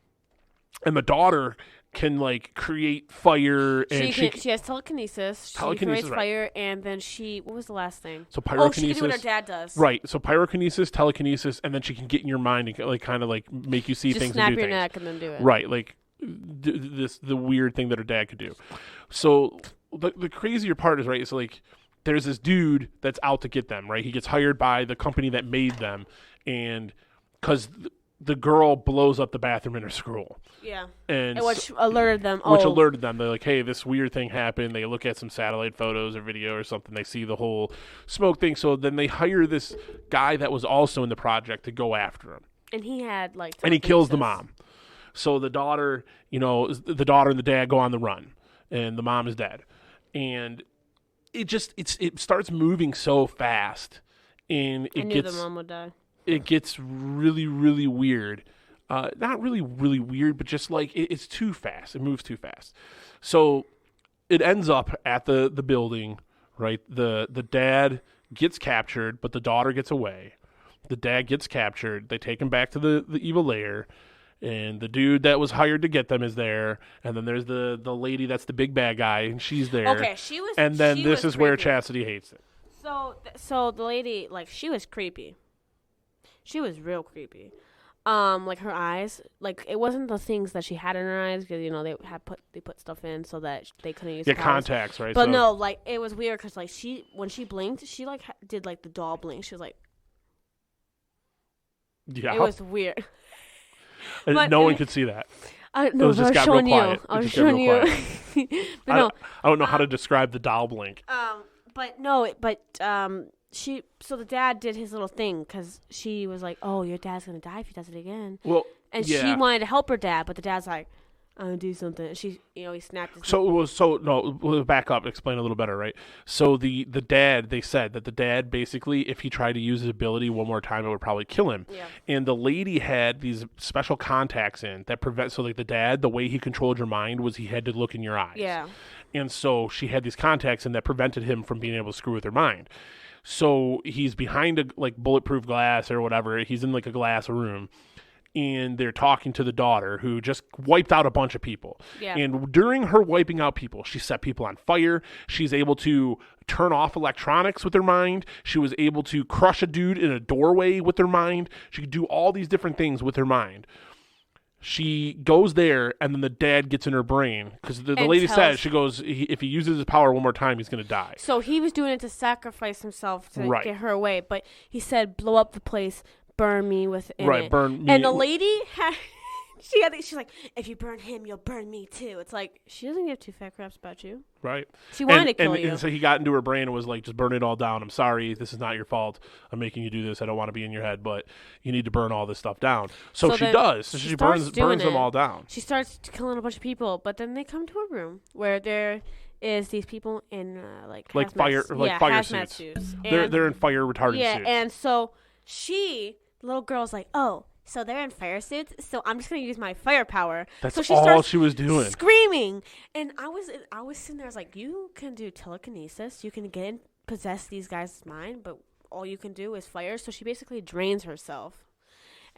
And the daughter can like create fire, and she has telekinesis. She creates fire, and then what was the last thing? So pyrokinesis. She can do what her dad does. Right. So pyrokinesis, telekinesis, and then she can get in your mind and like kind of like make you see just things. Snap and do your things. neck and then do it. Right. Like the weird thing that her dad could do. So the crazier part is, right, so like there's this dude that's out to get them, right? He gets hired by the company that made them, and because the girl blows up the bathroom in her school. Yeah. And which alerted them. They're like, hey, this weird thing happened. They look at some satellite photos or video or something. They see the whole smoke thing. So then they hire this guy that was also in the project to go after him. And he had and he kills the mom. So the daughter and the dad go on the run, and the mom is dead. And it starts moving so fast, and I knew the mom would die. It gets really, really weird. Not really, really weird, but just like it's too fast. It moves too fast. So it ends up at the building, right? The dad gets captured, but the daughter gets away. The dad gets captured. They take him back to the evil lair. And the dude that was hired to get them is there, and then there's the lady that's the big bad guy, and she's there. Okay, she was. And then this is creepy. where Chastity hates it. So the lady, like, she was creepy. She was real creepy. Like her eyes, like it wasn't the things that she had in her eyes because they put stuff in so that they couldn't use. Yeah, contacts, right? But no, like it was weird because like when she blinked, she like did like the doll blink. She was like, yeah, it was weird. No one could see that. I was showing you. I was showing you. I don't know how to describe the doll blink. So the dad did his little thing because she was like, "Oh, your dad's gonna die if he does it again." Well, she wanted to help her dad, but the dad's like, "I'm gonna do something." And he snapped his. We'll back up, explain a little better, right? So the dad, they said that the dad basically, if he tried to use his ability one more time, it would probably kill him. Yeah. And the lady had these special contacts in that prevent. So like the dad, the way he controlled your mind was he had to look in your eyes. Yeah. And so she had these contacts in that prevented him from being able to screw with her mind. So he's behind a like bulletproof glass or whatever. He's in like a glass room. And they're talking to the daughter who just wiped out a bunch of people. Yeah. And during her wiping out people, she set people on fire. She's able to turn off electronics with her mind. She was able to crush a dude in a doorway with her mind. She could do all these different things with her mind. She goes there, and then the dad gets in her brain. Because the lady says, she goes, if he uses his power one more time, he's going to die. So he was doing it to sacrifice himself to get her away. But he said, blow up the place. Burn me within it. Burn me. And the lady she's like, if you burn him, you'll burn me too. It's like, she doesn't give two fat craps about you. Right. She wanted to kill you. And so he got into her brain and was like, just burn it all down. I'm sorry. This is not your fault. I'm making you do this. I don't want to be in your head, but you need to burn all this stuff down. So she does. So she burns them all down. She starts killing a bunch of people, but then they come to a room where there is these people in fire suits. They're in fire retardant suits. Yeah, and so the little girl's like, oh, So they're in fire suits. So I'm just gonna use my firepower. That's so all she was doing. Screaming, and I was sitting there. I was like, you can do telekinesis. You can possess these guys' mind, but all you can do is fire. So she basically drains herself.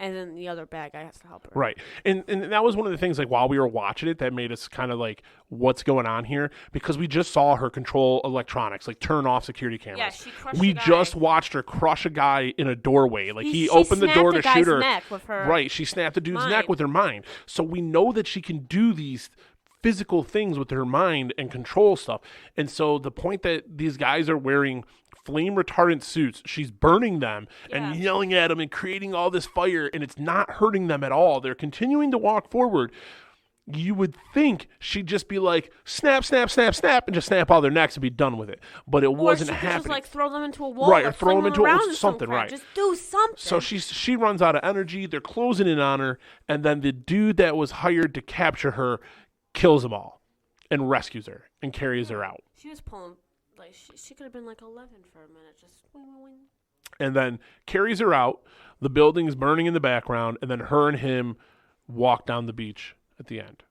And then the other bad guy has to help her. Right. And that was one of the things, like, while we were watching it, that made us kind of like, what's going on here? Because we just saw her control electronics, like turn off security cameras. Yeah, she crushed We a guy. just watched her crush a guy in a doorway. Like, he opened the door to shoot her. Neck with her right. She snapped the dude's mind. neck with her mind. So we know that she can do these physical things with her mind and control stuff. And so the point that these guys are wearing flame retardant suits, she's burning them and yelling at them and creating all this fire, and it's not hurting them at all. They're continuing to walk forward. You would think she'd just be like, snap, snap, snap, snap, and just snap all their necks and be done with it. But it wasn't happening. Just like throw them into a wall, right? Or throw them into something, right? Just do something. So she runs out of energy. They're closing in on her, and then the dude that was hired to capture her kills them all and rescues her and carries her out. She was pulling. Like she could have been like 11 for a minute, just wing, wing, wing. And then carries her out. The building's burning in the background, and then her and him walk down the beach at the end.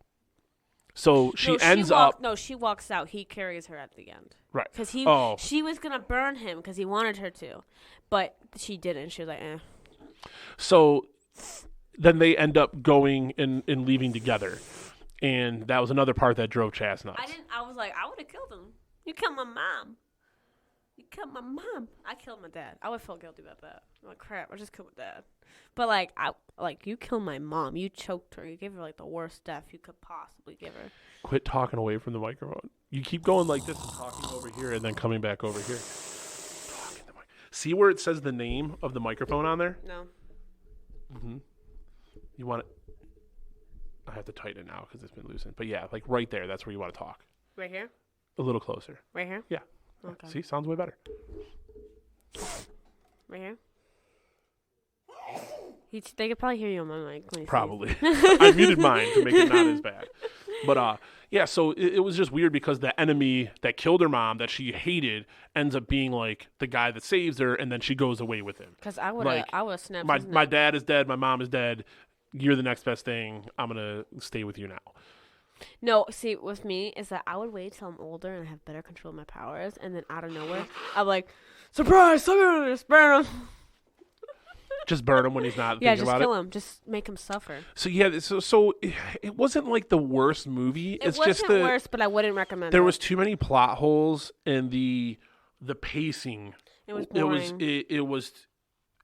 So she walks out. He carries her at the end. Right. Because she was gonna burn him because he wanted her to, but she didn't. She was like, eh. So then they end up going and leaving together, and that was another part that drove Chaz nuts. I was like, I would have killed him. You killed my mom. You killed my mom. I killed my dad. I would feel guilty about that. I'm like, crap, I just killed my dad. But you killed my mom. You choked her. You gave her like the worst death you could possibly give her. Quit talking away from the microphone. You keep going like this and talking over here and then coming back over here. See where it says the name of the microphone on there? No. Mm-hmm. You want it? I have to tighten it now because it's been loosened. But yeah, like right there. That's where you want to talk. Right here? A little closer. Right here? Yeah. Okay. See, sounds way better. Right here? They could probably hear you on my mic. Probably. I muted mine to make it not as bad. But yeah, so it was just weird because the enemy that killed her mom that she hated ends up being like the guy that saves her, and then she goes away with him. Because I would have snapped his neck. My dad is dead. My mom is dead. You're the next best thing. I'm going to stay with you now. No, see, with me, is that I would wait till I'm older and I have better control of my powers, and then out of nowhere, I'm like, surprise, I'm going to just burn him. Just burn him when he's not thinking about it? Yeah, just kill him. Just make him suffer. So, yeah, so it wasn't like the worst movie. It wasn't worse, but I wouldn't recommend it. There was too many plot holes, and the pacing. It was boring.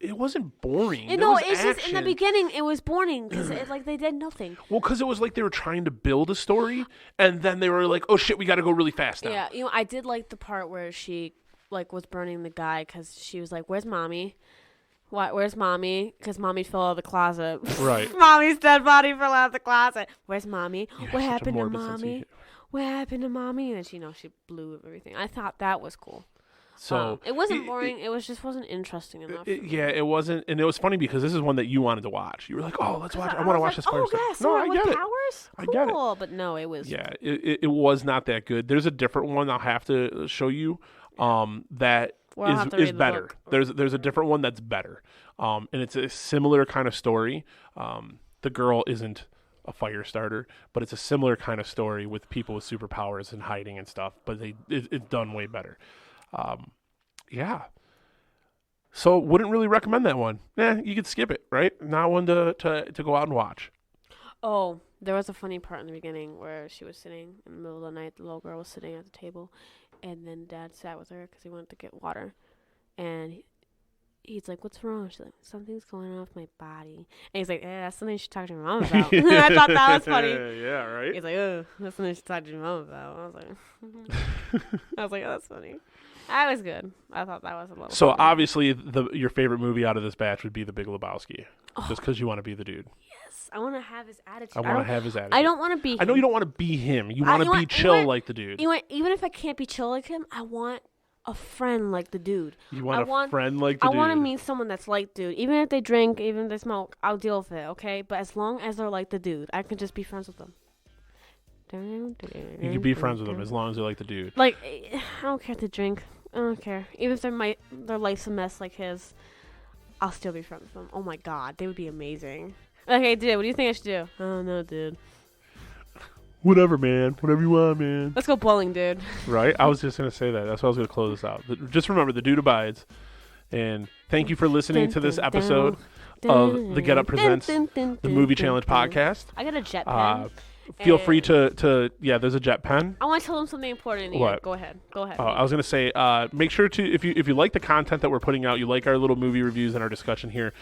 It wasn't boring. It's just in the beginning it was boring because they did nothing. Well, because it was like they were trying to build a story, and then they were like, "Oh shit, we got to go really fast now." Yeah, I did like the part where she was burning the guy because she was like, "Where's mommy? Where's mommy?" Because mommy fell out of the closet. Right. Mommy's dead body fell out of the closet. Where's mommy? What happened to mommy? What happened to mommy? And she blew everything. I thought that was cool. So it wasn't boring. It just wasn't interesting enough. It wasn't, and it was funny because this is one that you wanted to watch. You were like, "Oh, let's watch it. I want to watch this." Oh yeah, so I get it. Powers? I get it. But no, it was. Yeah, it was not that good. There's a different one I'll have to show you. That is better. There's a different one that's better. And it's a similar kind of story. The girl isn't a fire-starter, but it's a similar kind of story with people with superpowers and hiding and stuff. But it's done way better. Yeah. So wouldn't really recommend that one. You could skip it, right? Not one to go out and watch. Oh, there was a funny part in the beginning where she was sitting in the middle of the night. The little girl was sitting at the table, and then Dad sat with her because he wanted to get water. And he's like, "What's wrong?" She's like, "Something's going on with my body." And he's like, "That's something you should talk to your mom about." I thought that was funny. Yeah, right? He's like, "Oh, that's something you should talk to your mom about." I was like, "Oh, that's funny." That was good. I thought that was a little So funny. obviously your favorite movie out of this batch would be The Big Lebowski. Just because you want to be the dude. Yes. I want to have his attitude. I want to have his attitude. I don't want to be him. I know you don't want to be him. You want to be chill like the dude. Even if I can't be chill like him, I want a friend like the dude. You want a friend like the dude. I want to meet someone that's like dude. Even if they drink, even if they smoke, I'll deal with it, okay? But as long as they're like the dude, I can just be friends with them. You can be friends with them as long as they're like the dude. Like, I don't care if they drink. I don't care. Even if their life's a mess like his, I'll still be friends with them. Oh my god, they would be amazing. Okay, dude, what do you think I should do? I don't know, dude. Whatever, man. Whatever you want, man. Let's go bowling, dude. Right? I was just going to say that. That's why I was going to close this out. Just remember, the dude abides. And thank you for listening to this episode of the Get Up Presents the Movie Challenge podcast. I got a jet pen. Feel free to there's a jet pen. I want to tell them something important. What? Go ahead. I was going to say, make sure to, if you like the content that we're putting out, you like our little movie reviews and our discussion here,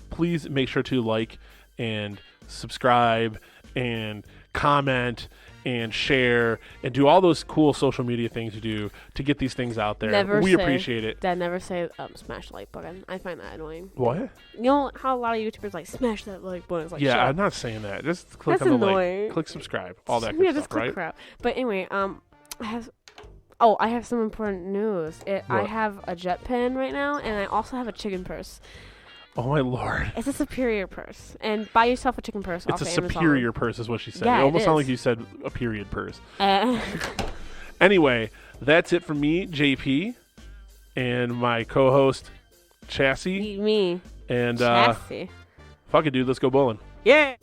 please make sure to like and subscribe and comment and share and do all those cool social media things you do to get these things out there. We appreciate it. Dad, never say smash the like button. I find that annoying. What? You know how a lot of YouTubers like smash that like button? It's like, yeah, I'm not saying that. Just click on the like, click subscribe, all that good stuff, right? Crap. But anyway, I have some important news. I have a jet pen right now, and I also have a chicken purse. Oh my lord! It's a superior purse, and buy yourself a chicken purse. It's a superior purse, is what she said. Yeah, it almost sounded like you said a period purse. Anyway, that's it from me, JP, and my co-host, Chassis. Me. And Chassis. Fuck it, dude. Let's go bowling. Yeah.